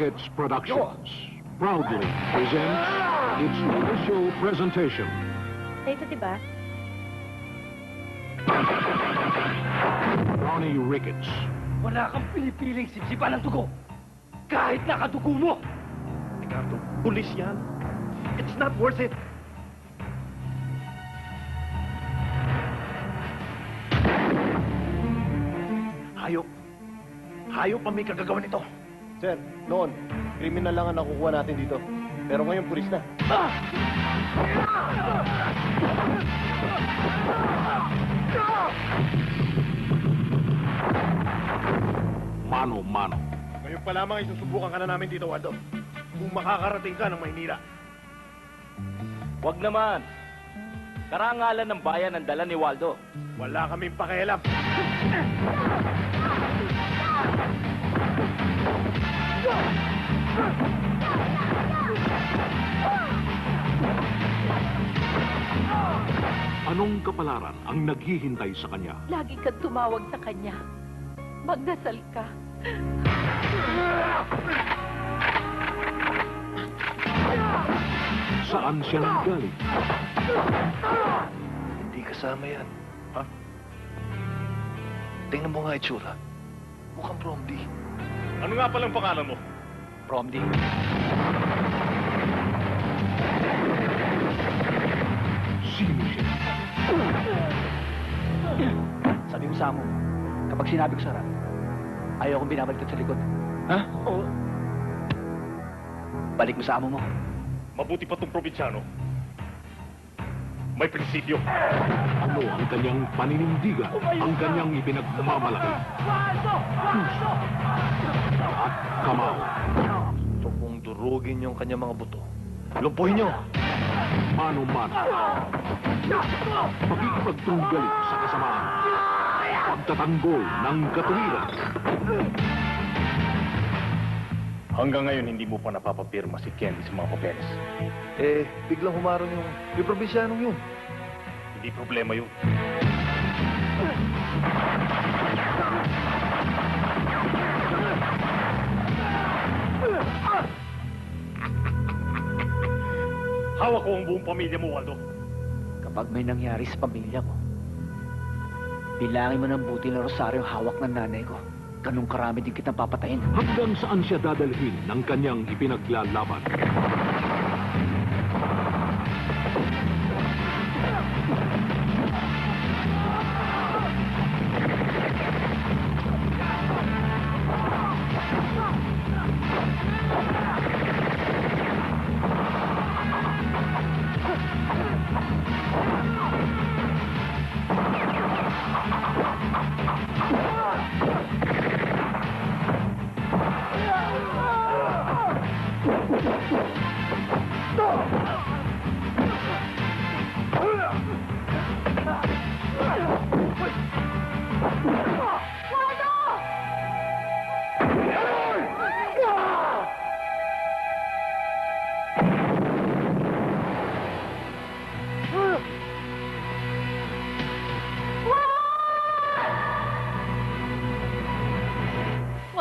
Ricketts Productions proudly presents its official presentation. Ito, diba? Ronnie Ricketts, Wala kang pinipiling sipsipan ng dugo. Kahit nakadugo mo. Ricardo, pulis yan. It's not worth it. Hayop. Hayop ang may kagagawa nito. Sir, noon, kriminal lang ang nakukuha natin dito. Pero ngayon, pulis na. Mano-Mano. Ngayon pa lamang isusubukan ka na namin dito, Waldo. Kung makakarating ka ng Maynila. Wag naman. Karangalan ng bayan ang dala ni Waldo. Wala kaming pakialam. Anong kapalaran ang naghihintay sa kanya? Lagi kang tumawag sa kanya. Magdasal ka. Saan siya nanggaling? Hindi kasama yan. Ha? Tingnan mo nga itsura. Mukhang Bromdy. Ano nga palang pangalan mo? Bromdy. Sino siya? Sabi mo sa amo, kapag sinabi ko sarap, ayaw kong binabaliktad sa likod. Ha? Oo. Balik mo sa amo mo. Mabuti pa tong probinsyano. May prinsipyo. Ano ang kanyang paninindigan? Ang kanyang ipinagmamalaki? Puso at kamao. So kung durugin yung kanyang mga buto, lumpuhin nyo. Mano-Mano. Pakikipagtunggali sa kasamaan. Pagtatanggol ng katuwiran. Hanggang ngayon, hindi mo pa napapapirma si Candy sa mga papeles. Eh, biglang humarang yung probinsyanong yun. Hindi problema yun. Hawak ko ang buong pamilya mo, Waldo. Kapag may nangyari sa pamilya ko, bilangin mo ng buti na rosaryong hawak ng nanay ko. Ganun karami din kitang papatayin. Hanggang saan siya dadalhin ng kanyang ipinaglalaban?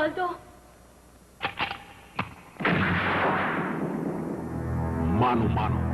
Waldo! Mano-Mano.